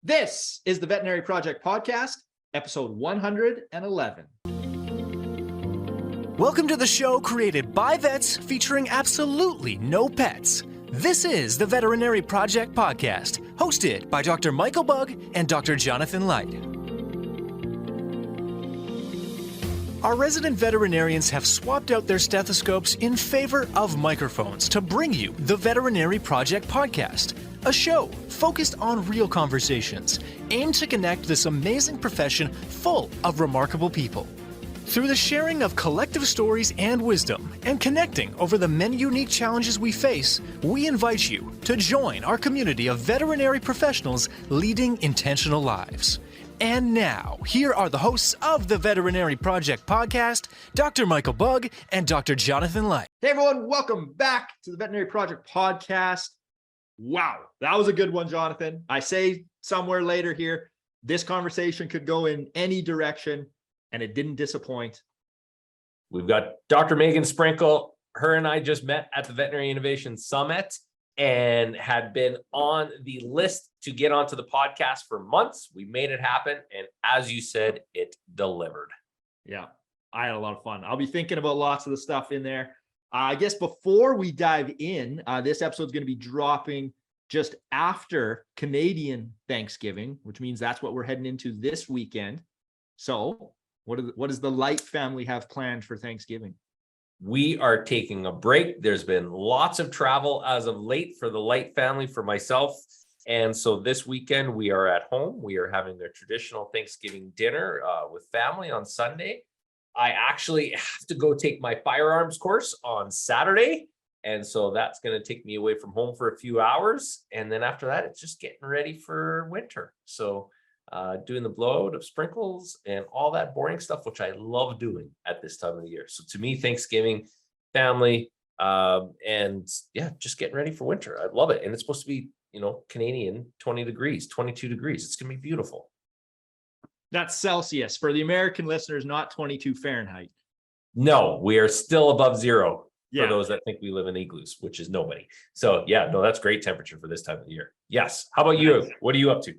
This is the Veterinary Project Podcast, episode 111. Welcome to the show created by vets featuring absolutely no pets. This is the Veterinary Project Podcast, hosted by Dr. Michael Bugg and Dr. Jonathan Light. Our resident veterinarians have swapped out their stethoscopes in favor of microphones to bring you the Veterinary Project Podcast, a show focused on real conversations, aimed to connect this amazing profession full of remarkable people. Through the sharing of collective stories and wisdom, and connecting over the many unique challenges we face, we invite you to join our community of veterinary professionals leading intentional lives. And now, here are the hosts of the Veterinary Project Podcast, Dr. Michael Bugg and Dr. Jonathan Light. Hey everyone, welcome back to the Veterinary Project Podcast. Wow, that was a good one, Jonathan. I say somewhere later here, this conversation could go in any direction, and it didn't disappoint. We've got Dr. Megan Sprinkle. Her and I just met at the Veterinary Innovation Summit and had been on the list to get onto the podcast for months. We made it happen. And as you said, it delivered. Yeah, I had a lot of fun. I'll be thinking about lots of the stuff in there. I guess before we dive in, this episode is going to be dropping just after Canadian Thanksgiving, which means that's what we're heading into this weekend. So what does the Light family have planned for Thanksgiving? We are taking a break. There's been lots of travel as of late for the Light family, for myself. And so this weekend we are at home. We are having their traditional Thanksgiving dinner with family on Sunday. I actually have to go take my firearms course on Saturday. And so that's going to take me away from home for a few hours. And then after that, it's just getting ready for winter. So doing the blowout of sprinkles and all that boring stuff, which I love doing at this time of the year. So to me, Thanksgiving, family, and yeah, just getting ready for winter. I love it. And it's supposed to be, Canadian 20 degrees, 22 degrees. It's going to be beautiful. That's Celsius. For the American listeners, not 22 Fahrenheit. No, we are still above zero Yeah. for those that think we live in igloos, which is nobody. So yeah, no, that's great temperature for this time of the year. Yes. How about you? What are you up to?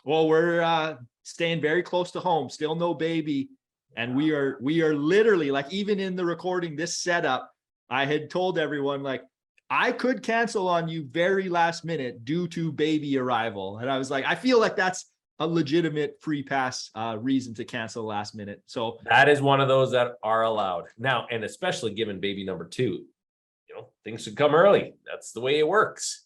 Well, we're staying very close to home, still no baby. And we are literally, like, even in the recording, this setup, I had told everyone, like, I could cancel on you very last minute due to baby arrival. And I was like, I feel like that's a legitimate free pass reason to cancel last minute. So That is one of those that are allowed now, and especially given baby number 2, things should come early. That's the way it works.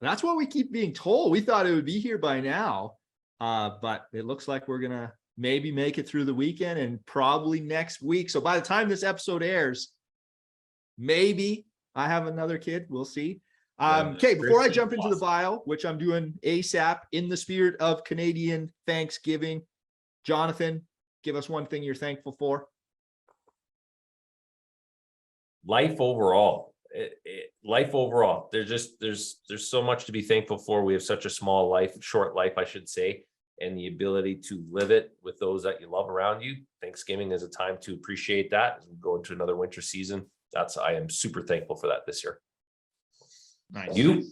that's what we keep being told. We thought it would be here by now. But it looks like we're going to maybe make it through the weekend and probably next week. So by the time this episode airs, maybe I have another kid. We'll see. Okay, before I jump into the bio, which I'm doing ASAP in the spirit of Canadian Thanksgiving, Jonathan, give us one thing you're thankful for. Life overall. Life overall. There's so much to be thankful for. We have such a short life, I should say, and the ability to live it with those that you love around you. Thanksgiving is a time to appreciate that as we go into another winter season. I am super thankful for that this year. Nice. You?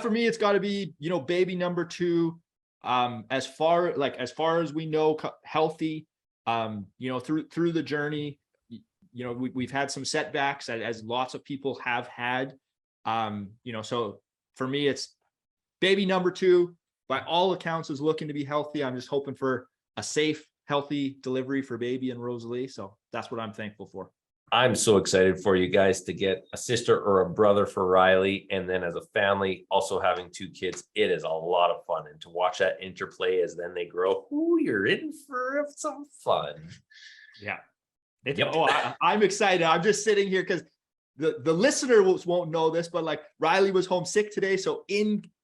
For me, it's got to be, baby number 2. As far as we know, healthy, through the journey. We've had some setbacks as lots of people have had, so for me, it's baby number 2, by all accounts, is looking to be healthy. I'm just hoping for a safe, healthy delivery for baby and Rosalie. So that's what I'm thankful for. I'm so excited for you guys to get a sister or a brother for Riley. And then as a family, also having 2 kids, it is a lot of fun. And to watch that interplay as then they grow, you're in for some fun. Yeah. Yep. I'm excited. I'm just sitting here because the listener won't know this, but like Riley was homesick today. So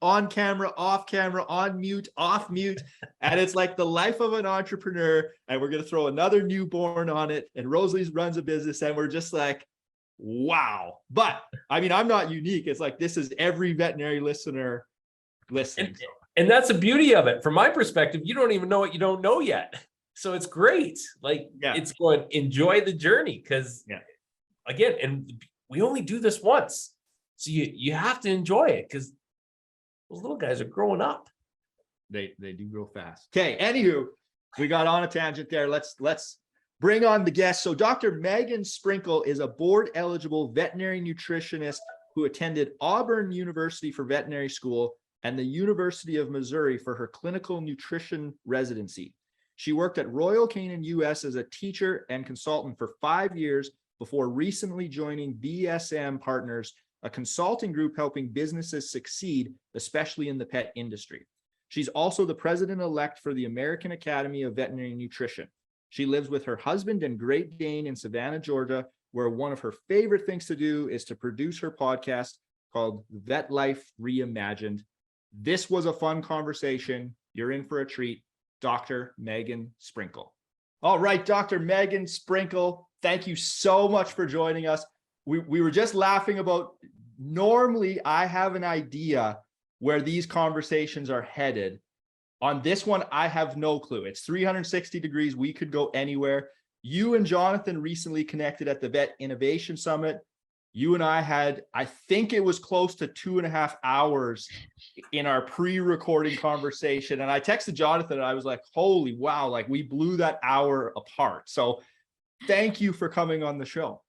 on camera, off camera, on mute, off mute. And it's like the life of an entrepreneur. And we're going to throw another newborn on it. And Rosalie runs a business. And we're just like, wow. But I mean, I'm not unique. It's like, this is every veterinary listener listening. And that's the beauty of it. From my perspective, you don't even know what you don't know yet. So it's great. It's going, enjoy the journey. Because again, and we only do this once. So you have to enjoy it because those little guys are growing up. They do grow fast. Okay. Anywho, we got on a tangent there. Let's bring on the guest. So Dr. Megan Sprinkle is a board eligible veterinary nutritionist who attended Auburn University for veterinary school and the University of Missouri for her clinical nutrition residency. She worked at Royal Canin US as a teacher and consultant for 5 years before recently joining BSM Partners, a consulting group helping businesses succeed, especially in the pet industry. She's also the president-elect for the American Academy of Veterinary Nutrition. She lives with her husband and Great Dane in Savannah, Georgia, where one of her favorite things to do is to produce her podcast called Vet Life Reimagined. This was a fun conversation. You're in for a treat. Dr. Megan Sprinkle. All right, Dr. Megan Sprinkle, thank you so much for joining us. We were just laughing about, normally I have an idea where these conversations are headed. On this one, I have no clue. It's 360 degrees. We could go anywhere. You and Jonathan recently connected at the Vet Innovation Summit. You and I had, I think it was close to 2.5 hours in our pre-recording conversation. And I texted Jonathan and I was like, holy wow, like we blew that hour apart. So thank you for coming on the show.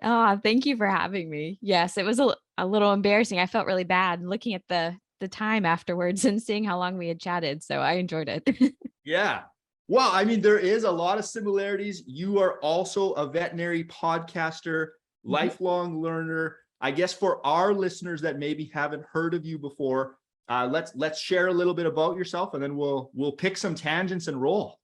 Thank you for having me. Yes, it was a little embarrassing. I felt really bad looking at the time afterwards and seeing how long we had chatted. So I enjoyed it. Yeah. Well, I mean, there is a lot of similarities. You are also a veterinary podcaster, lifelong learner. I guess for our listeners that maybe haven't heard of you before, let's share a little bit about yourself, and then we'll pick some tangents and roll.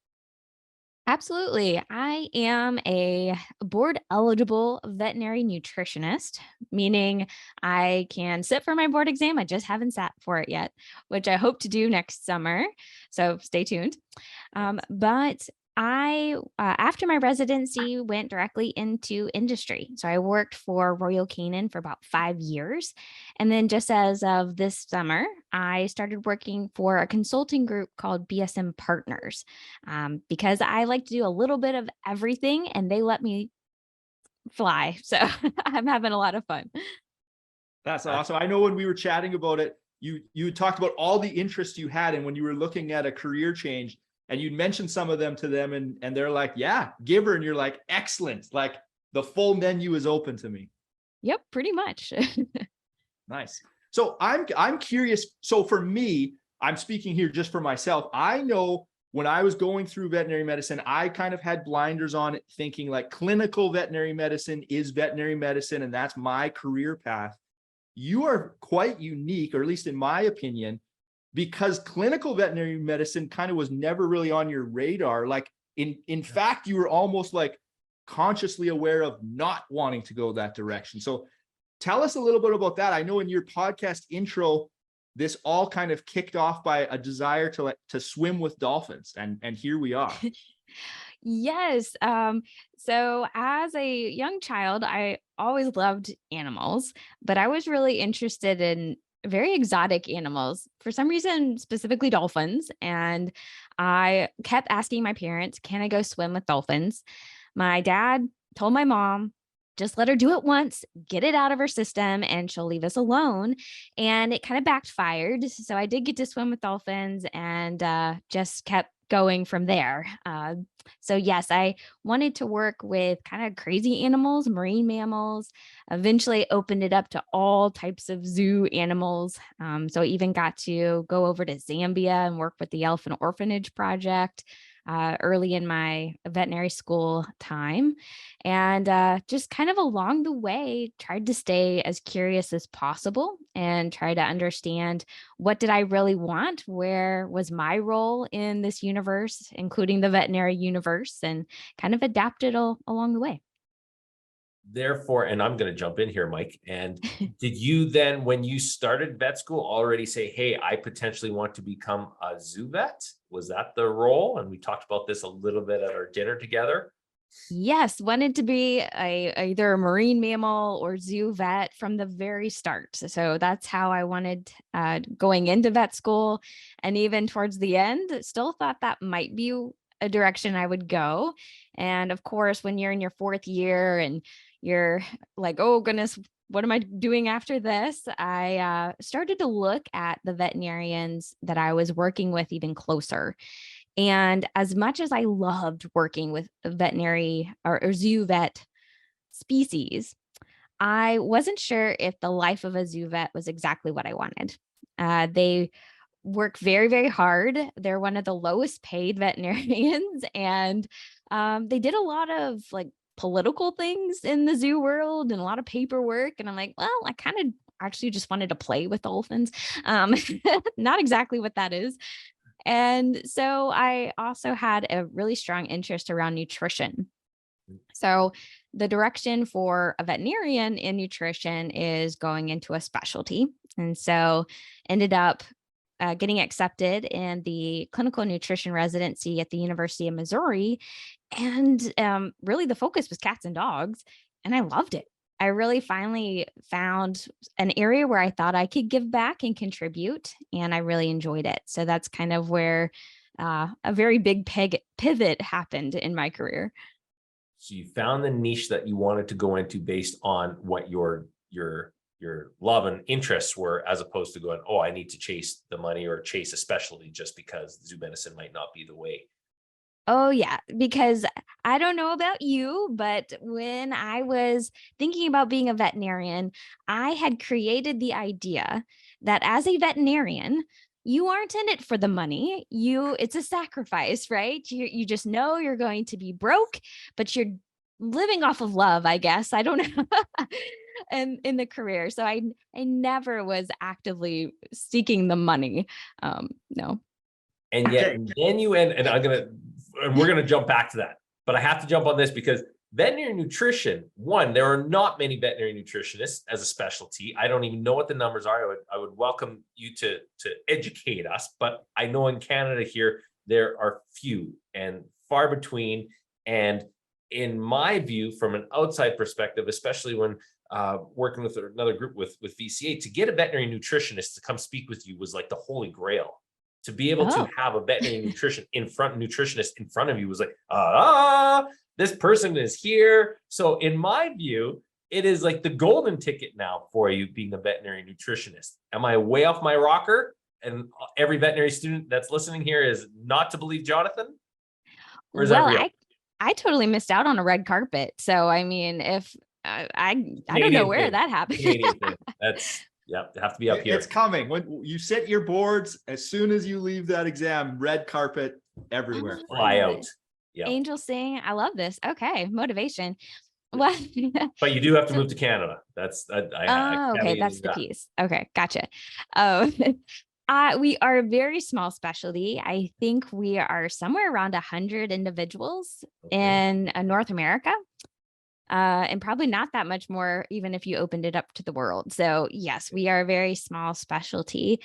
Absolutely. I am a board eligible veterinary nutritionist, meaning I can sit for my board exam. I just haven't sat for it yet, which I hope to do next summer. So stay tuned. But I, after my residency, went directly into industry. So I worked for Royal Canin for about 5 years. And then just as of this summer, I started working for a consulting group called BSM Partners, because I like to do a little bit of everything and they let me fly. So I'm having a lot of fun. That's awesome. I know when we were chatting about it, you talked about all the interests you had, and when you were looking at a career change, and you'd mentioned some of them to them, and they're like, yeah, give her. And you're like, excellent. Like the full menu is open to me. Yep, pretty much. Nice. So I'm curious. So for me, I'm speaking here just for myself. I know when I was going through veterinary medicine, I kind of had blinders on it, thinking like clinical veterinary medicine is veterinary medicine, and that's my career path. You are quite unique, or at least in my opinion, because clinical veterinary medicine kind of was never really on your radar. Like in fact, you were almost like consciously aware of not wanting to go that direction. So tell us a little bit about that. I know in your podcast intro, this all kind of kicked off by a desire to swim with dolphins. And here we are. Yes. So as a young child, I always loved animals, but I was really interested in very exotic animals, for some reason, specifically dolphins. And I kept asking my parents, can I go swim with dolphins? My dad told my mom, just let her do it once, get it out of her system, and she'll leave us alone. And it kind of backfired. So I did get to swim with dolphins and just kept going from there. So yes, I wanted to work with kind of crazy animals, marine mammals. Eventually opened it up to all types of zoo animals. So I even got to go over to Zambia and work with the Elephant Orphanage Project early in my veterinary school time. And just kind of along the way, tried to stay as curious as possible and try to understand, what did I really want? Where was my role in this universe, including the veterinary universe, and kind of adapted along the way. Therefore, and I'm going to jump in here, Mike. And did you then, when you started vet school, already say, hey, I potentially want to become a zoo vet? Was that the role? And we talked about this a little bit at our dinner together. Yes, wanted to be either a marine mammal or zoo vet from the very start. So that's how I wanted going into vet school. And even towards the end, still thought that might be a direction I would go. And of course, when you're in your 4th year and you're like, oh goodness, what am I doing after this? I started to look at the veterinarians that I was working with even closer. And as much as I loved working with veterinary or zoo vet species, I wasn't sure if the life of a zoo vet was exactly what I wanted. They work very, very hard. They're one of the lowest paid veterinarians, and they did a lot of like political things in the zoo world and a lot of paperwork. And I'm like, well, I kind of actually just wanted to play with dolphins. Um, Not exactly what that is. And so I also had a really strong interest around nutrition. So the direction for a veterinarian in nutrition is going into a specialty. And so ended up getting accepted in the clinical nutrition residency at the University of Missouri. And really the focus was cats and dogs. And I loved it. I really finally found an area where I thought I could give back and contribute. And I really enjoyed it. So that's kind of where a very big pivot happened in my career. So you found the niche that you wanted to go into based on what your love and interests were, as opposed to going, oh, I need to chase the money or chase a specialty just because zoo medicine might not be the way. Oh, yeah, because I don't know about you, but when I was thinking about being a veterinarian, I had created the idea that as a veterinarian, you aren't in it for the money. It's a sacrifice, right? You just know you're going to be broke, but you're living off of love, I guess. I don't know. And in the career. So I never was actively seeking the money. No. And yet then you end, and we're gonna jump back to that. But I have to jump on this because veterinary nutrition, one, there are not many veterinary nutritionists as a specialty. I don't even know what the numbers are. I would welcome you to educate us, but I know in Canada here, there are few and far between. And in my view, from an outside perspective, especially when working with another group with VCA, to get a veterinary nutritionist to come speak with you was like the holy grail. To be able to have a veterinary nutritionist in front of you was like, this person is here. So in my view, it is like the golden ticket now for you being a veterinary nutritionist. Am I way off my rocker? And every veterinary student that's listening here is not to believe Jonathan? Or is that real? I totally missed out on a red carpet. So, I mean, if I don't know where that happened. That's, yeah, have to be up here. It's coming. When you sit your boards, as soon as you leave that exam, red carpet everywhere. Fly out. Yeah. Angel sing. I love this. Okay. Motivation. What? But you do have to move to Canada. That's okay. That's the piece. Okay. Gotcha. We are a very small specialty. I think we are somewhere around 100 individuals in North America. And probably not that much more, even if you opened it up to the world. So yes, we are a very small specialty.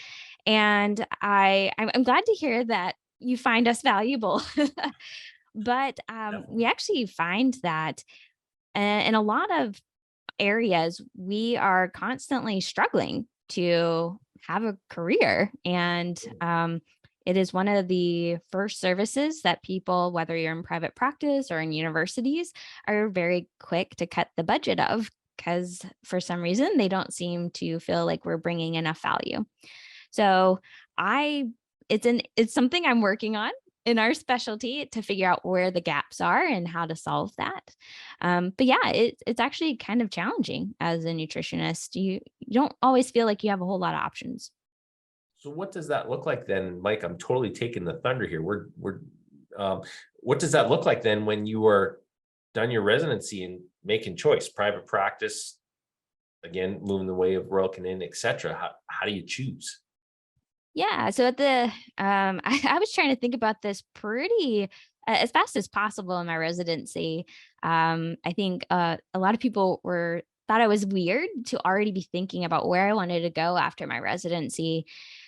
And I'm glad to hear that you find us valuable. But we actually find that in a lot of areas, we are constantly struggling to have a career. And it is one of the first services that people, whether you're in private practice or in universities, are very quick to cut the budget of, because for some reason they don't seem to feel like we're bringing enough value. So it's something I'm working on in our specialty to figure out where the gaps are and how to solve that. But yeah, it's actually kind of challenging as a nutritionist. You don't always feel like you have a whole lot of options. So what does that look like then, Mike? I'm totally taking the thunder here. What does that look like then when you are done your residency and making choice, private practice, again, moving the way of Royal Canin, et cetera? How do you choose? Yeah. So at the, I was trying to think about this pretty as fast as possible in my residency. I think a lot of people thought I was weird to already be thinking about where I wanted to go after my residency.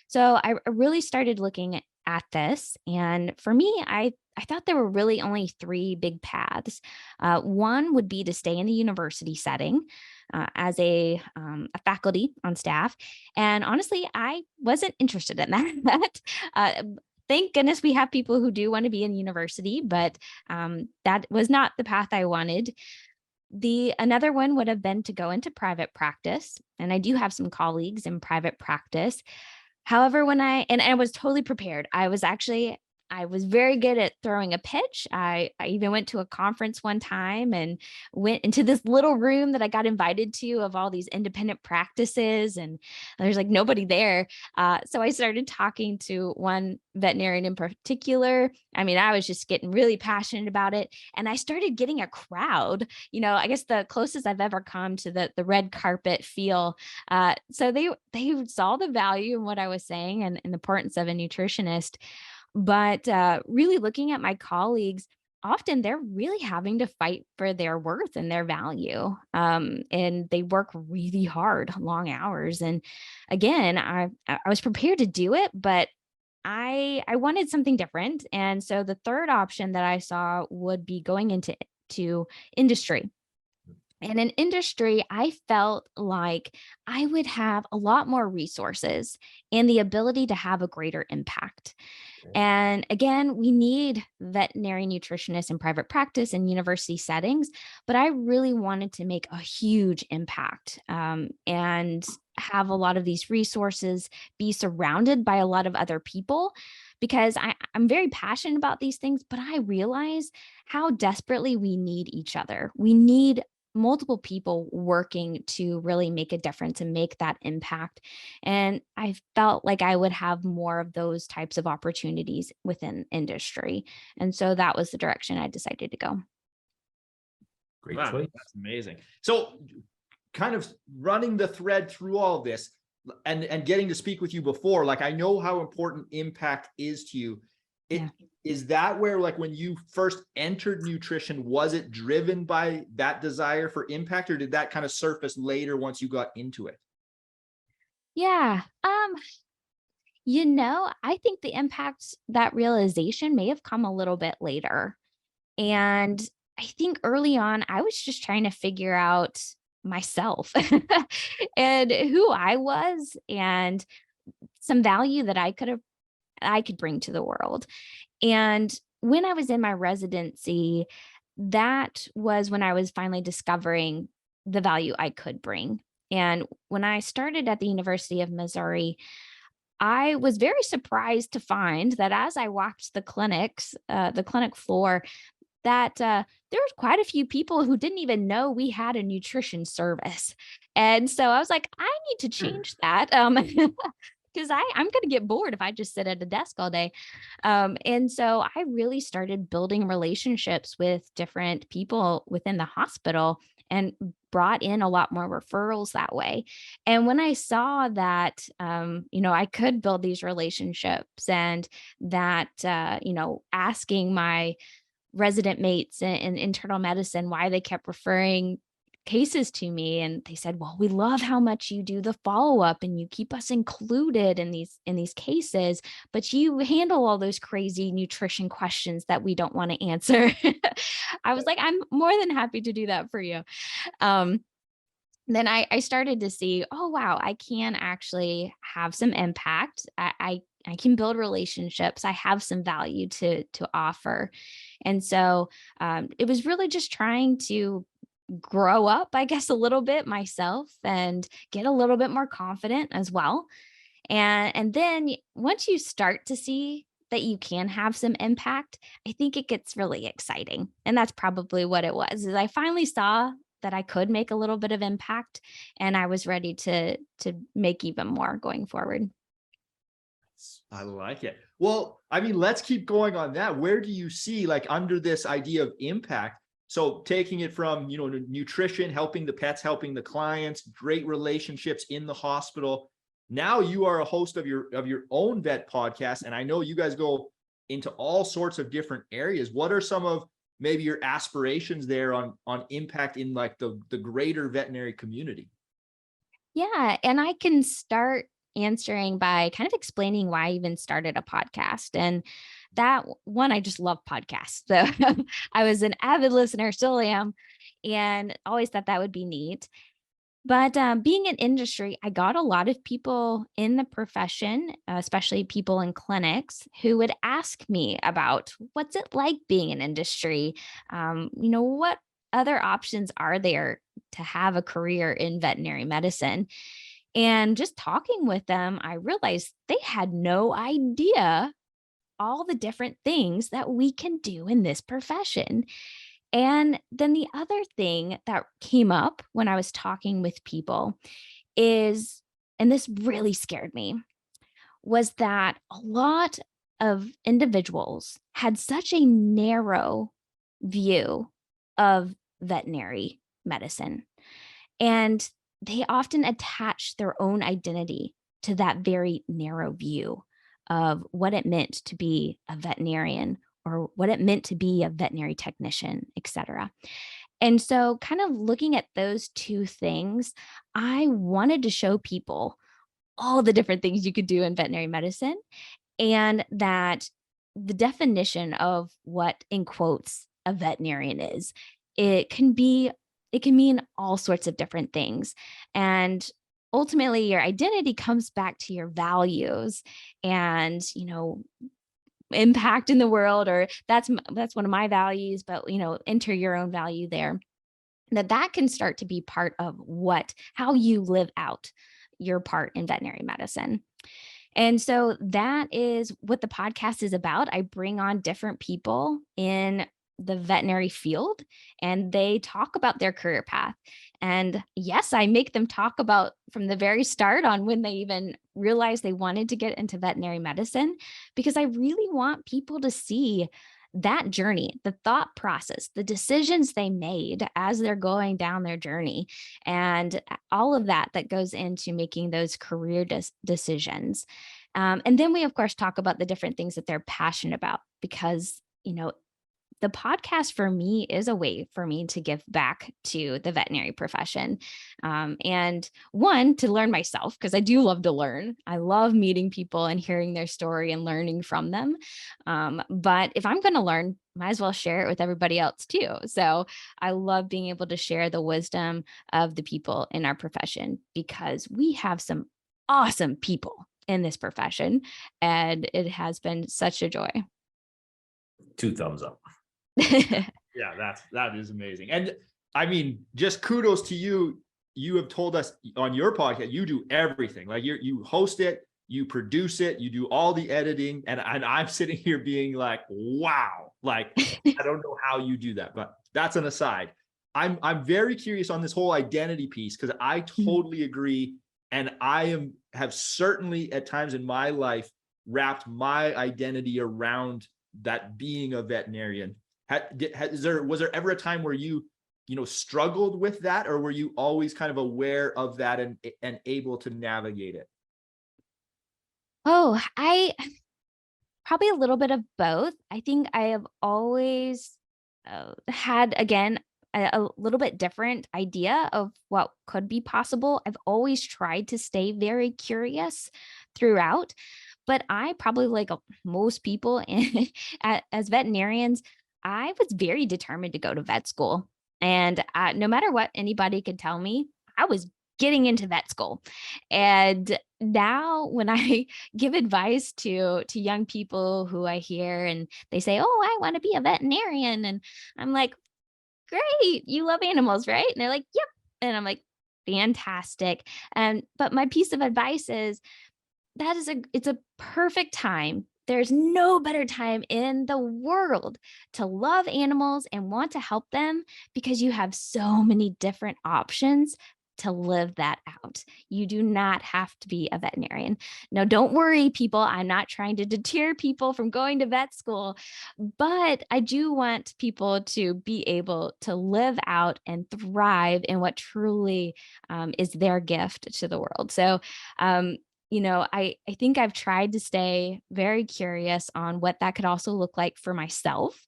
So I really started looking at this. And for me, I thought there were really only three big paths. One would be to stay in the university setting as a faculty on staff. And honestly, I wasn't interested in that. Thank goodness we have people who do want to be in university, but that was not the path I wanted. Another one would have been to go into private practice. And I do have some colleagues in private practice. However, I was totally prepared. I was very good at throwing a pitch. I even went to a conference one time and went into this little room that I got invited to of all these independent practices, and there's like nobody there. So I started talking to one veterinarian in particular. I mean, I was just getting really passionate about it, and I started getting a crowd. I guess the closest I've ever come to the red carpet feel. So they saw the value in what I was saying and the importance of a nutritionist. But really looking at my colleagues, often they're really having to fight for their worth and their value. And they work really hard, long hours. And again, I was prepared to do it, but I wanted something different. And so the third option that I saw would be going into industry. And in industry, I felt like I would have a lot more resources and the ability to have a greater impact. And again, we need veterinary nutritionists in private practice and university settings, but I really wanted to make a huge impact and have a lot of these resources, be surrounded by a lot of other people, because I'm very passionate about these things, but I realize how desperately we need each other. We need multiple people working to really make a difference and make that impact. And I felt like I would have more of those types of opportunities within industry. And so that was the direction I decided to go. Great Wow, choice. that's amazing. So kind of running the thread through all of this and getting to speak with you before, like, I know how important impact is to you. Is that where, like, when you first entered nutrition, was it driven by that desire for impact, or did that kind of surface later once you got into it? Yeah. I think the impact, that realization may have come a little bit later. And I think early on, I was just trying to figure out myself and who I was and some value that I could bring to the world. And when I was in my residency, that was when I was finally discovering the value I could bring. And when I started at the University of Missouri, I was very surprised to find that as I walked the clinic floor, that there was quite a few people who didn't even know we had a nutrition service. And so I was like, I need to change that. Because I'm going to get bored if I just sit at a desk all day. And so I really started building relationships with different people within the hospital and brought in a lot more referrals that way. And when I saw that, I could build these relationships, and that, asking my resident mates in internal medicine why they kept referring cases to me, and they said, well, we love how much you do the follow-up and you keep us included in these cases, but you handle all those crazy nutrition questions that we don't want to answer. I was like, I'm more than happy to do that for you. Then I started to see, oh wow, I can actually have some impact. I can build relationships. I have some value to offer. And so it was really just trying to grow up, I guess, a little bit myself and get a little bit more confident as well. And then once you start to see that you can have some impact, I think it gets really exciting. And that's probably what it was, is I finally saw that I could make a little bit of impact, and I was ready to make even more going forward. I like it. Well, I mean, let's keep going on that. Where do you see, like, under this idea of impact? So taking it from, nutrition, helping the pets, helping the clients, great relationships in the hospital. Now you are a host of your own vet podcast. And I know you guys go into all sorts of different areas. What are some of maybe your aspirations there on impact in, like, the greater veterinary community? Yeah. And I can start answering by kind of explaining why I even started a podcast. And that one, I just love podcasts. So I was an avid listener, still am, and always thought that would be neat. But being in industry, I got a lot of people in the profession, especially people in clinics, who would ask me about what's it like being in industry? other options are there to have a career in veterinary medicine? And just talking with them, I realized they had no idea all the different things that we can do in this profession. And then the other thing that came up when I was talking with people is, and this really scared me, was that a lot of individuals had such a narrow view of veterinary medicine. And they often attach their own identity to that very narrow view of what it meant to be a veterinarian or what it meant to be a veterinary technician, et cetera. And so, kind of looking at those two things, I wanted to show people all the different things you could do in veterinary medicine, and that the definition of what, in quotes, a veterinarian is, it can be, it can mean all sorts of different things. And ultimately, your identity comes back to your values and, impact in the world, or that's one of my values, but, enter your own value there. That can start to be part of how you live out your part in veterinary medicine. And so that is what the podcast is about. I bring on different people in the veterinary field, and they talk about their career path. And yes, I make them talk about from the very start on when they even realized they wanted to get into veterinary medicine, because I really want people to see that journey, the thought process, the decisions they made as they're going down their journey, and all of that goes into making those career decisions. And then we, of course, talk about the different things that they're passionate about, because, the podcast for me is a way for me to give back to the veterinary profession. And one, to learn myself, because I do love to learn. I love meeting people and hearing their story and learning from them. But if I'm going to learn, might as well share it with everybody else too. So I love being able to share the wisdom of the people in our profession, because we have some awesome people in this profession, and it has been such a joy. 2 thumbs up. Yeah, that is amazing. And I mean, just kudos to you. You have told us on your podcast, you do everything. Like you host it, you produce it, you do all the editing. And I'm sitting here being like, wow, like, I don't know how you do that, but that's an aside. I'm very curious on this whole identity piece, because I totally agree. And have certainly at times in my life wrapped my identity around that being a veterinarian. Was there ever a time where you struggled with that, or were you always kind of aware of that and able to navigate it? Oh, I probably a little bit of both. I think I have always had, again, a little bit different idea of what could be possible. I've always tried to stay very curious throughout, but I probably, like most people as veterinarians, I was very determined to go to vet school. And no matter what anybody could tell me, I was getting into vet school. And now when I give advice to young people who I hear and they say, "Oh, I want to be a veterinarian." And I'm like, "Great, you love animals, right?" And they're like, "Yep." And I'm like, "Fantastic." But my piece of advice is it's a perfect time. There's no better time in the world to love animals and want to help them, because you have so many different options to live that out. You do not have to be a veterinarian. Now, don't worry, people. I'm not trying to deter people from going to vet school, but I do want people to be able to live out and thrive in what truly is their gift to the world. So, I think I've tried to stay very curious on what that could also look like for myself.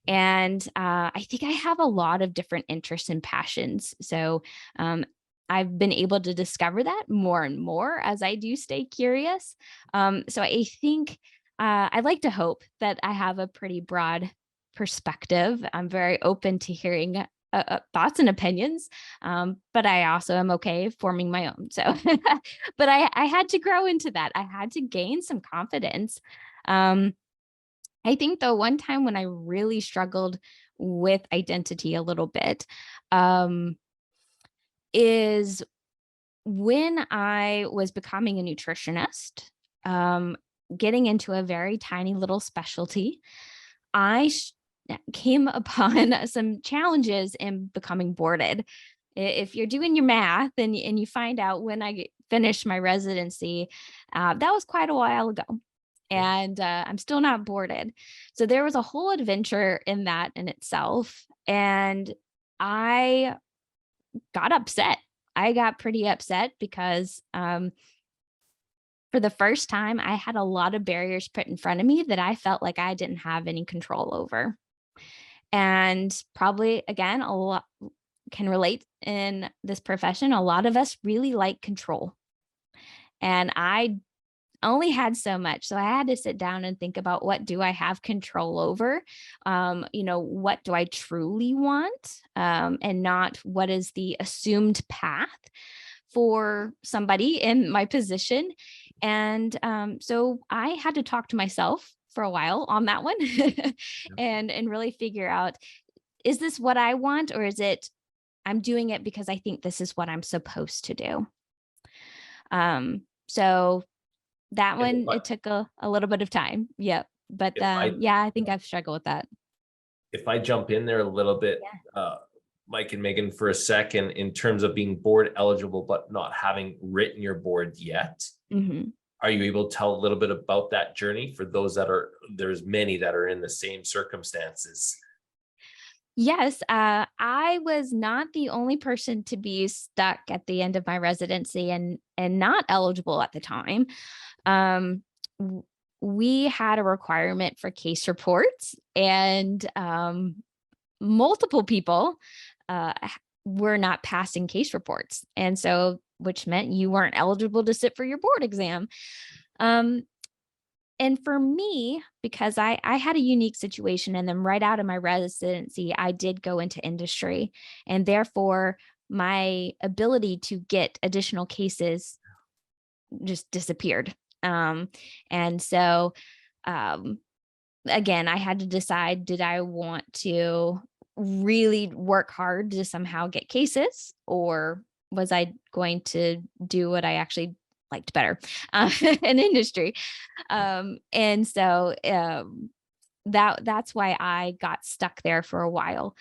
And I think I have a lot of different interests and passions. So I've been able to discover that more and more as I do stay curious. So I think I like to hope that I have a pretty broad perspective. I'm very open to hearing thoughts and opinions, but I also am okay forming my own. So, but I had to grow into that. I had to gain some confidence. I think the one time when I really struggled with identity a little bit, is when I was becoming a nutritionist, getting into a very tiny little specialty, I came upon some challenges in becoming boarded. If you're doing your math and you find out when I finished my residency, that was quite a while ago. And I'm still not boarded. So there was a whole adventure in that in itself. And I got upset. I got pretty upset because for the first time, I had a lot of barriers put in front of me that I felt like I didn't have any control over. And probably, again, a lot can relate in this profession. A lot of us really like control. And I only had so much. So I had to sit down and think about, what do I have control over? What do I truly want? And not what is the assumed path for somebody in my position. And so I had to talk to myself for a while on that one and really figure out, is this what I want, or is it I'm doing it because I think this is what I'm supposed to do? So that one, it took a little bit of time. Yep. But I think I've struggled with that. If I jump in there a little bit, Mike and Megan, for a second, in terms of being board eligible, but not having written your board yet, are you able to tell a little bit about that journey for those there's many that are in the same circumstances? Yes, I was not the only person to be stuck at the end of my residency and not eligible at the time. We had a requirement for case reports, and multiple people were not passing case reports, and so which meant you weren't eligible to sit for your board exam. And for me, because I had a unique situation, and then right out of my residency, I did go into industry, and therefore my ability to get additional cases just disappeared. And so, again, I had to decide, did I want to really work hard to somehow get cases, or was I going to do what I actually liked better in industry? And so that's why I got stuck there for a while.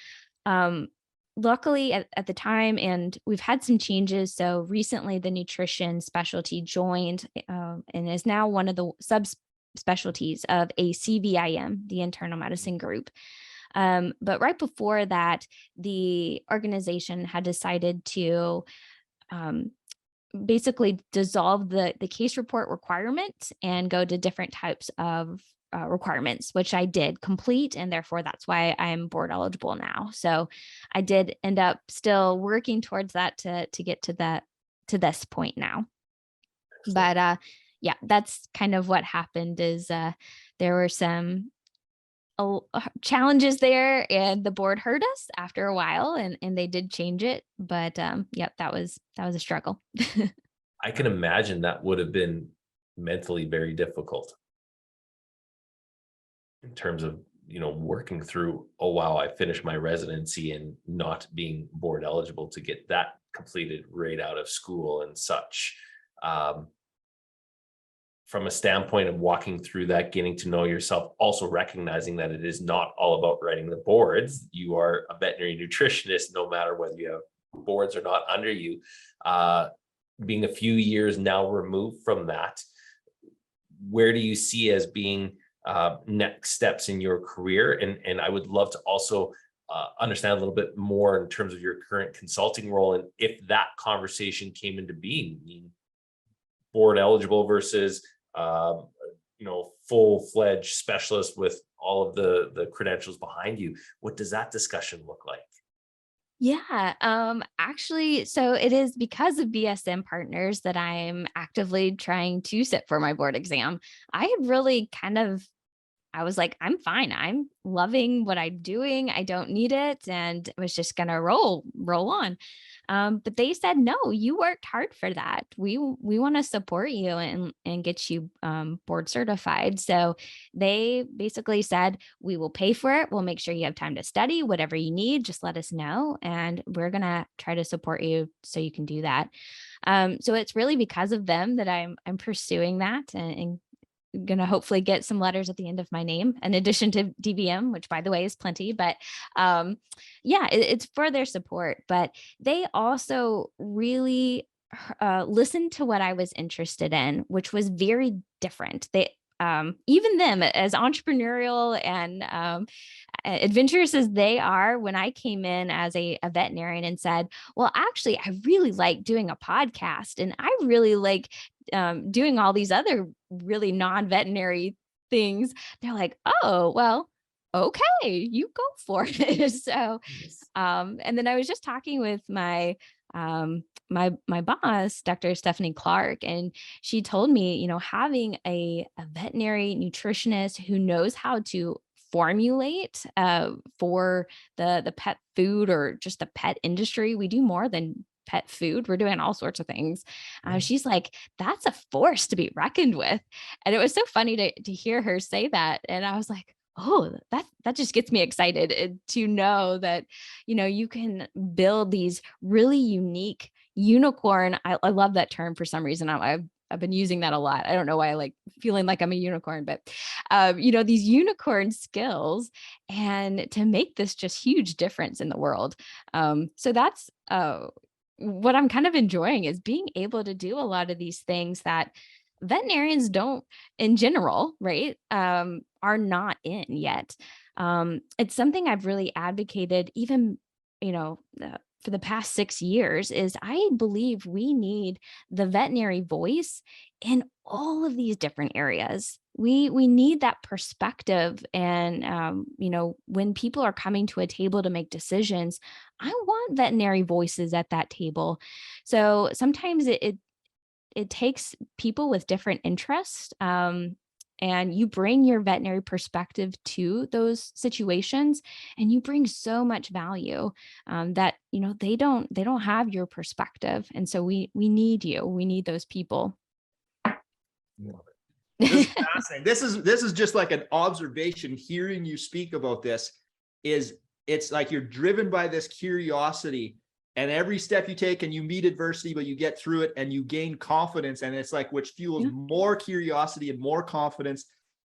Luckily at the time, and we've had some changes. So recently the nutrition specialty joined and is now one of the subspecialties of a CVIM, the internal medicine group. But right before that, the organization had decided to basically dissolve the case report requirement and go to different types of requirements, which I did complete. And therefore that's why I'm board eligible now. So I did end up still working towards that to get to this point now. But yeah, that's kind of what happened is there were some challenges there, and the board heard us after a while, and they did change it. But yep, that was a struggle. I can imagine that would have been mentally very difficult in terms of, working through, oh, wow, I finished my residency and not being board eligible to get that completed right out of school and such. From a standpoint of walking through that, getting to know yourself, also recognizing that it is not all about writing the boards. You are a veterinary nutritionist, no matter whether you have boards or not under you. Being a few years now removed from that, where do you see as being next steps in your career? And I would love to also understand a little bit more in terms of your current consulting role, and if that conversation came into being board eligible versus full-fledged specialist with all of the credentials behind you. What does that discussion look like? Yeah, actually, so it is because of BSM Partners that I'm actively trying to sit for my board exam. I had really I was like, I'm fine. I'm loving what I'm doing. I don't need it. And I was just going to roll on. But they said, no, you worked hard for that. We want to support you and get you board certified. So they basically said, we will pay for it. We'll make sure you have time to study, whatever you need, just let us know. And we're going to try to support you so you can do that. So it's really because of them that I'm pursuing that and going to hopefully get some letters at the end of my name, in addition to DVM, which by the way is plenty, but yeah, it's for their support. But they also really listened to what I was interested in, which was very different. They even them, as entrepreneurial and adventurous as they are, when I came in as a veterinarian and said, well, actually, I really like doing a podcast and I really like doing all these other really non-veterinary things, they're like, oh, well, okay, you go for it. So, and then I was just talking with my my boss, Dr. Stephanie Clark, and she told me, having a veterinary nutritionist who knows how to formulate for the pet food or just the pet industry. We do more than pet food. We're doing all sorts of things. She's like, that's a force to be reckoned with. And it was so funny to hear her say that. And I was like, oh, that just gets me excited to know that, you can build these really unique unicorn. I love that term for some reason. I've been using that a lot. I don't know why I like feeling like I'm a unicorn, but these unicorn skills and to make this just huge difference in the world. So that's what I'm kind of enjoying is being able to do a lot of these things that veterinarians don't in general, right? Are not in yet. It's something I've really advocated even, for the past 6 years is I believe we need the veterinary voice in all of these different areas. We need that perspective. And, when people are coming to a table to make decisions, I want veterinary voices at that table. So sometimes it takes people with different interests. And you bring your veterinary perspective to those situations and you bring so much value that, they don't have your perspective. And so we need you. We need those people. This is fascinating. This is just like an observation. Hearing you speak about this it's like you're driven by this curiosity, and every step you take and you meet adversity, but you get through it and you gain confidence. And it's like, which fuels more curiosity and more confidence.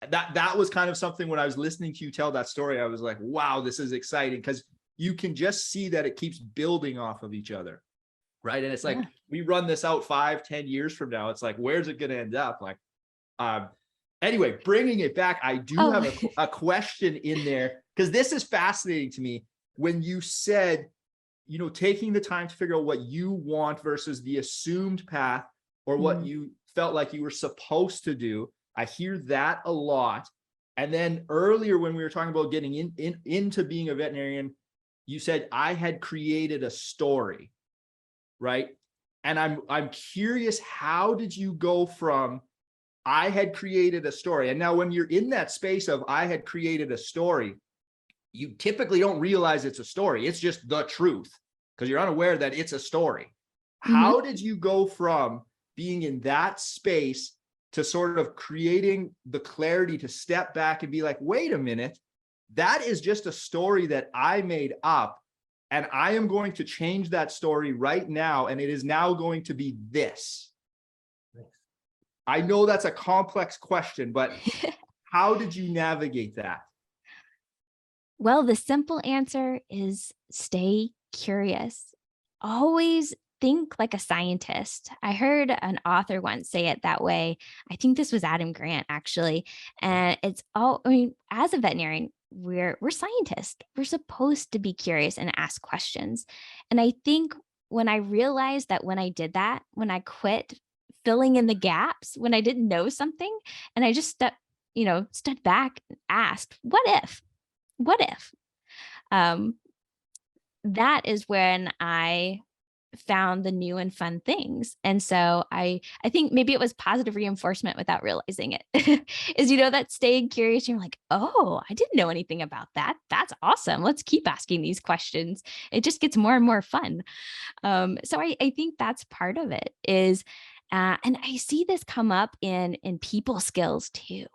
That was kind of something when I was listening to you tell that story, I was like, wow, this is exciting. Cause you can just see that it keeps building off of each other. Right. And it's like, we run this out 5-10 years from now. It's like, where's it going to end up? Like, anyway, bringing it back, I do have a question in there, because this is fascinating to me. When you said, taking the time to figure out what you want versus the assumed path or what you felt like you were supposed to do. I hear that a lot. And then earlier when we were talking about getting into being a veterinarian, you said, I had created a story, right? And I'm curious, how did you go from I had created a story? And now when you're in that space of I had created a story, you typically don't realize it's a story. It's just the truth because you're unaware that it's a story. How did you go from being in that space to sort of creating the clarity to step back and be like, wait a minute, that is just a story that I made up, and I am going to change that story right now, and it is now going to be this? I know that's a complex question, but how did you navigate that? Well, the simple answer is stay curious. Always think like a scientist. I heard an author once say it that way. I think this was Adam Grant, actually. And as a veterinarian, we're scientists. We're supposed to be curious and ask questions. And I think when I realized that when I did that, when I quit filling in the gaps, when I didn't know something, and I just stood back and asked, what if? What if? That is when I found the new and fun things. And so I think maybe it was positive reinforcement without realizing it. Is, that staying curious. You're like, oh, I didn't know anything about that. That's awesome. Let's keep asking these questions. It just gets more and more fun. So I think that's part of it is, and I see this come up in people skills too.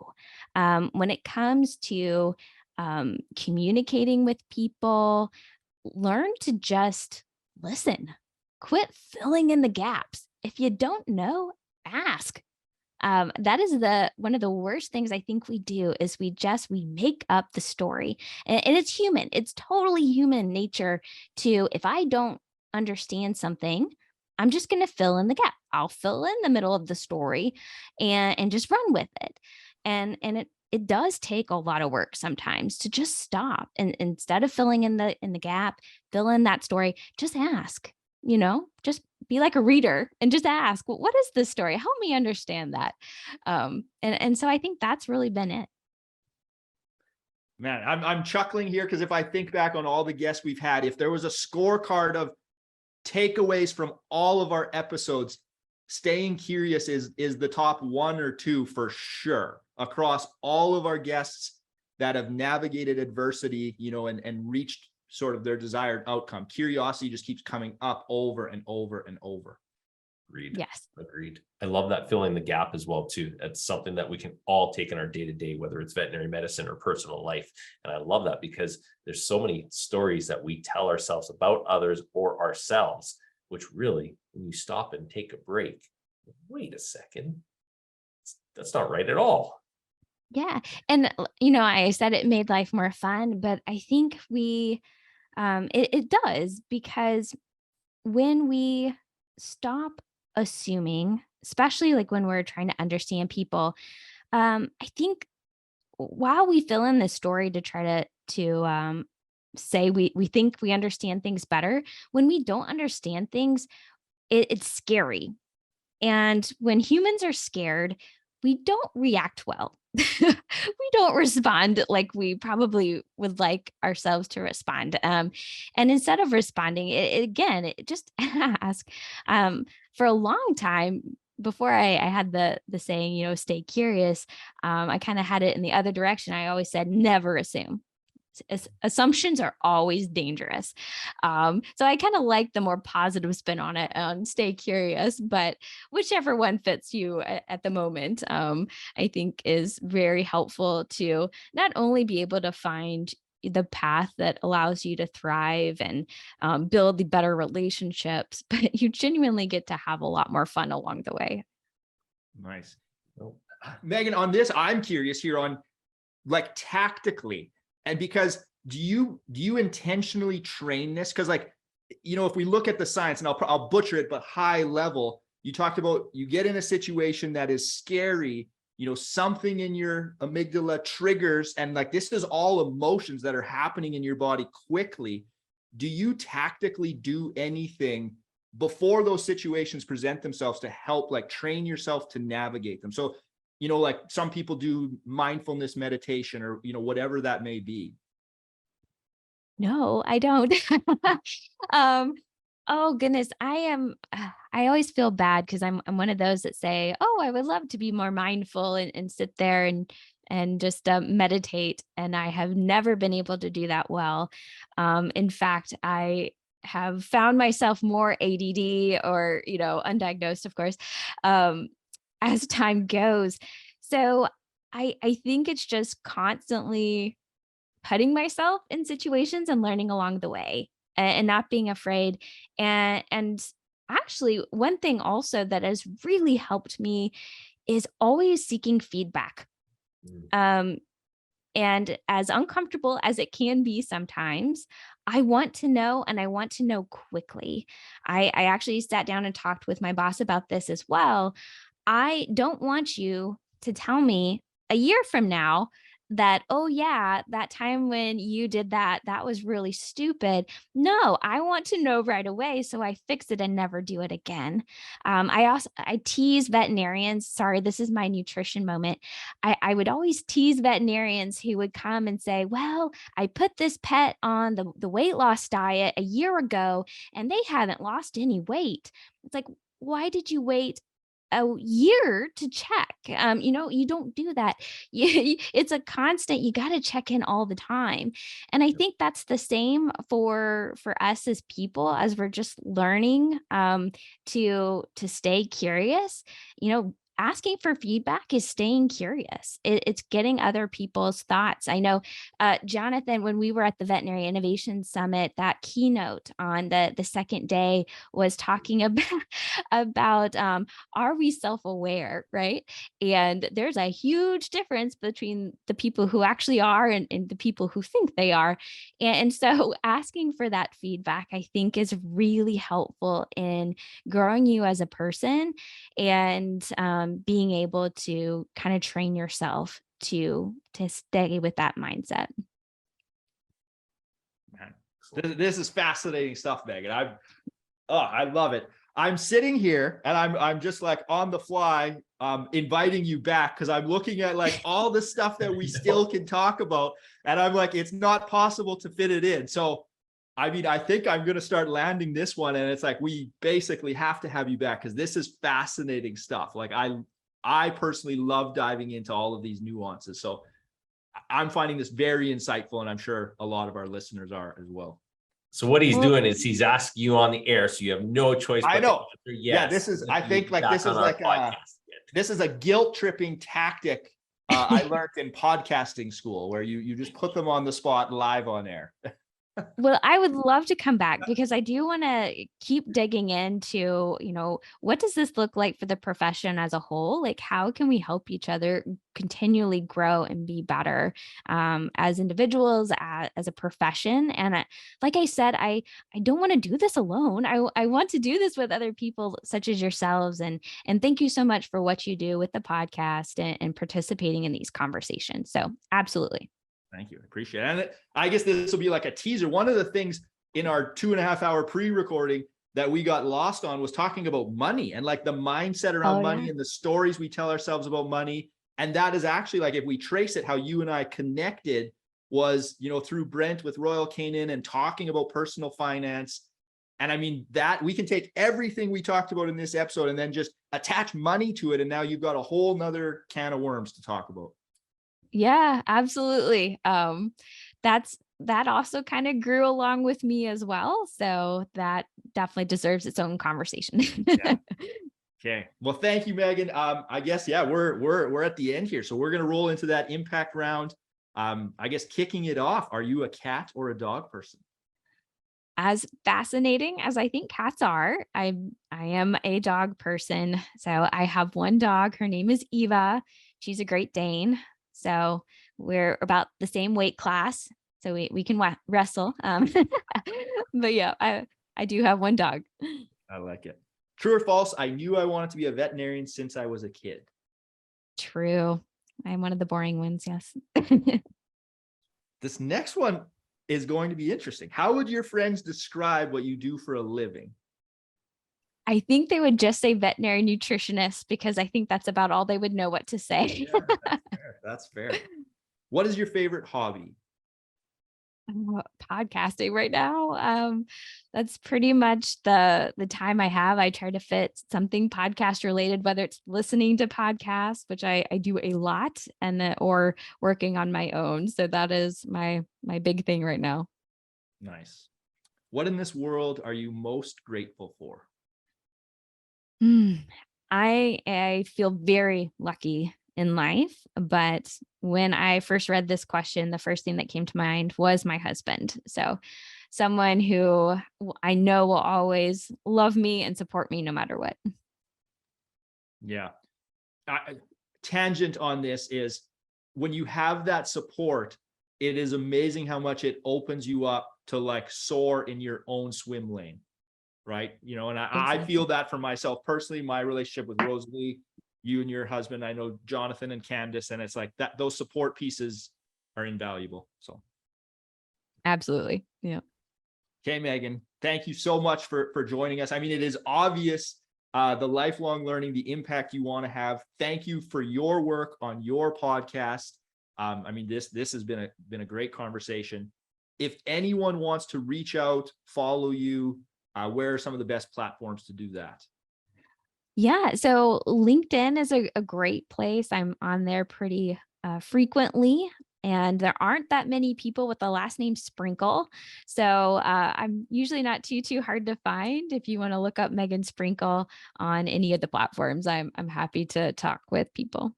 When it comes to communicating with people, learn to just listen. Quit filling in the gaps. If you don't know, ask. That is one of the worst things I think we do is we make up the story, and it's human. It's totally human nature to, if I don't understand something, I'm just going to fill in the gap. I'll fill in the middle of the story and just run with it. And it does take a lot of work sometimes to just stop and instead of filling in the gap, fill in that story, just ask. Just be like a reader and just ask, well, what is this story? Help me understand that. And so I think that's really been it. Man, I'm chuckling here because if I think back on all the guests we've had, if there was a scorecard of takeaways from all of our episodes, staying curious is the top 1 or 2 for sure across all of our guests that have navigated adversity, and reached sort of their desired outcome. Curiosity just keeps coming up over and over and over. Agreed. Yes. Agreed. I love that filling the gap as well too. That's something that we can all take in our day-to-day, whether it's veterinary medicine or personal life. And I love that because there's so many stories that we tell ourselves about others or ourselves, which really, when you stop and take a break, wait a second, that's not right at all. Yeah. And, I said it made life more fun, but I think it does, because when we stop assuming, especially like when we're trying to understand people, I think while we fill in this story to try to say we think we understand things better, when we don't understand things, it's scary. And when humans are scared, we don't react well. We don't respond like we probably would like ourselves to respond. And instead of responding, it just ask. For a long time, before I had the saying, stay curious, I kind of had it in the other direction. I always said, never assume. Assumptions are always dangerous. So I kind of like the more positive spin on it, stay curious, but whichever one fits you at the moment, I think is very helpful to not only be able to find the path that allows you to thrive and build the better relationships, but you genuinely get to have a lot more fun along the way. Nice. Megan, on this, I'm curious here on like tactically. And because do you intentionally train this? Because if we look at the science, and I'll butcher it, but high level, you talked about you get in a situation that is scary, something in your amygdala triggers, and this is all emotions that are happening in your body quickly. Do you tactically do anything before those situations present themselves to help train yourself to navigate them? So some people do mindfulness meditation or, whatever that may be. No, I don't. Oh goodness, I always feel bad because I'm one of those that say, oh, I would love to be more mindful and sit there and just meditate. And I have never been able to do that well. In fact, I have found myself more ADD or, undiagnosed, of course, as time goes. So I think it's just constantly putting myself in situations and learning along the way and not being afraid. And actually, one thing also that has really helped me is always seeking feedback. And as uncomfortable as it can be sometimes, I want to know, and I want to know quickly. I actually sat down and talked with my boss about this as well. I don't want you to tell me a year from now that, oh yeah, that time when you did that, that was really stupid. No, I want to know right away so I fix it and never do it again. I tease veterinarians. Sorry, this is my nutrition moment. I would always tease veterinarians who would come and say, well, I put this pet on the weight loss diet a year ago and they haven't lost any weight. It's like, why did you wait a year to check? You don't do that. It's a constant. You got to check in all the time. And I think that's the same for us as people, as we're just learning to stay curious. Asking for feedback is staying curious. It's getting other people's thoughts. I know, Jonathan, when we were at the Veterinary Innovation Summit, that keynote on the second day was talking about are we self-aware, right? And there's a huge difference between the people who actually are and the people who think they are. And so asking for that feedback, I think, is really helpful in growing you as a person and being able to kind of train yourself to stay with that mindset. Man, this is fascinating stuff, Megan. I love it. I'm sitting here and I'm just like on the fly, inviting you back because I'm looking at like all the stuff that we still can talk about, and I'm like, it's not possible to fit it in. So, I mean, I think I'm going to start landing this one, and it's like we basically have to have you back because this is fascinating stuff. Like I personally love diving into all of these nuances. So I'm finding this very insightful, and I'm sure a lot of our listeners are as well. So what he's doing is he's asking you on the air, so you have no choice. I know. Yes. Yeah, this is. I think like this is like this is a guilt tripping tactic I learned in podcasting school, where you just put them on the spot live on air. Well, I would love to come back because I do want to keep digging into, what does this look like for the profession as a whole? Like, how can we help each other continually grow and be better as individuals, as a profession? And like I said, I don't want to do this alone. I want to do this with other people such as yourselves. And thank you so much for what you do with the podcast and participating in these conversations. So absolutely. Thank you. I appreciate it. And I guess this will be like a teaser. One of the things in our 2.5 hour pre-recording that we got lost on was talking about money and like the mindset around money and the stories we tell ourselves about money. And that is actually, like, if we trace it, how you and I connected was, through Brent with Royal Canin and talking about personal finance. And I mean, that we can take everything we talked about in this episode and then just attach money to it. And now you've got a whole nother can of worms to talk about. Yeah, absolutely. That also kind of grew along with me as well. So that definitely deserves its own conversation. Yeah. Okay. Well, thank you, Megan. I guess, yeah, we're at the end here. So we're going to roll into that impact round. I guess kicking it off, are you a cat or a dog person? As fascinating as I think cats are, I am a dog person. So I have one dog. Her name is Eva. She's a Great Dane. So we're about the same weight class. So we can wrestle. But yeah, I do have one dog. I like it. True or false? I knew I wanted to be a veterinarian since I was a kid. True. I'm one of the boring ones. Yes. This next one is going to be interesting. How would your friends describe what you do for a living? I think they would just say veterinary nutritionist because I think that's about all they would know what to say. Yeah, that's fair. What is your favorite hobby? Podcasting right now. That's pretty much the time I have. I try to fit something podcast related, whether it's listening to podcasts, which I do a lot, or working on my own. So that is my big thing right now. Nice. What in this world are you most grateful for? I feel very lucky in life, but when I first read this question, the first thing that came to mind was my husband. So someone who I know will always love me and support me no matter what. Yeah. Tangent on this is when you have that support, it is amazing how much it opens you up to like soar in your own swim lane. Right. And I feel that for myself personally, my relationship with Rosalie, you and your husband, I know Jonathan and Candace, and it's like that, those support pieces are invaluable. So. Absolutely. Yeah. Okay, Megan, thank you so much for joining us. I mean, it is obvious the lifelong learning, the impact you want to have. Thank you for your work on your podcast. I mean, this has been a great conversation. If anyone wants to reach out, follow you, where are some of the best platforms to do that? Yeah. So LinkedIn is a great place. I'm on there pretty frequently. And there aren't that many people with the last name Sprinkle. So I'm usually not too hard to find. If you want to look up Megan Sprinkle on any of the platforms, I'm happy to talk with people.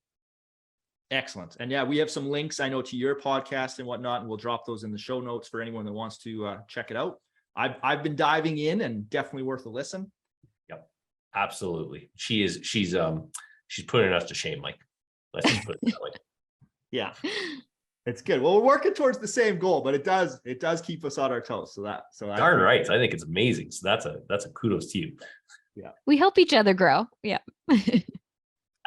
Excellent. And yeah, we have some links, I know, to your podcast and whatnot, and we'll drop those in the show notes for anyone that wants to check it out. I've been diving in, and definitely worth a listen. Yep, absolutely. She's putting us to shame, Mike. Let's just put it that way. Yeah. It's good. Well, we're working towards the same goal, but it does keep us on our toes. So darn right. I think it's amazing. So that's a kudos to you. Yeah. We help each other grow. Yeah.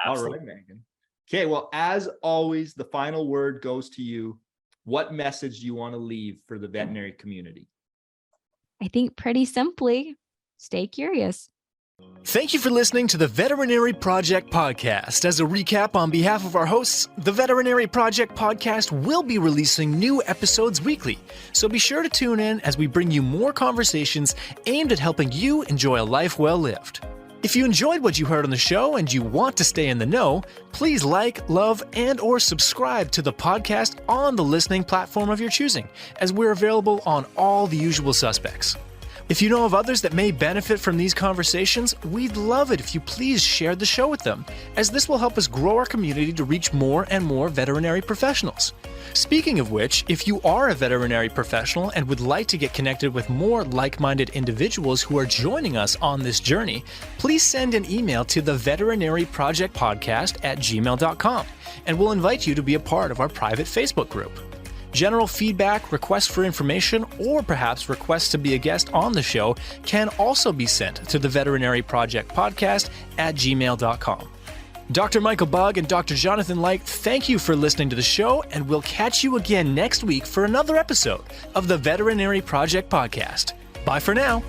All right, Megan. Okay. Well, as always, the final word goes to you. What message do you want to leave for the veterinary community? I think pretty simply, stay curious. Thank you for listening to the Veterinary Project Podcast. As a recap, on behalf of our hosts, the Veterinary Project Podcast will be releasing new episodes weekly. So be sure to tune in as we bring you more conversations aimed at helping you enjoy a life well lived. If you enjoyed what you heard on the show and you want to stay in the know, please like, love, and or subscribe to the podcast on the listening platform of your choosing, as we're available on all the usual suspects. If you know of others that may benefit from these conversations, we'd love it if you please share the show with them, as this will help us grow our community to reach more and more veterinary professionals. Speaking of which, if you are a veterinary professional and would like to get connected with more like-minded individuals who are joining us on this journey, please send an email to the veterinaryprojectpodcast@gmail.com, and we'll invite you to be a part of our private Facebook group. General feedback, requests for information, or perhaps requests to be a guest on the show can also be sent to the veterinaryprojectpodcast@gmail.com. Dr. Michael Bugg and Dr. Jonathan Light, thank you for listening to the show, and we'll catch you again next week for another episode of the Veterinary Project Podcast. Bye for now.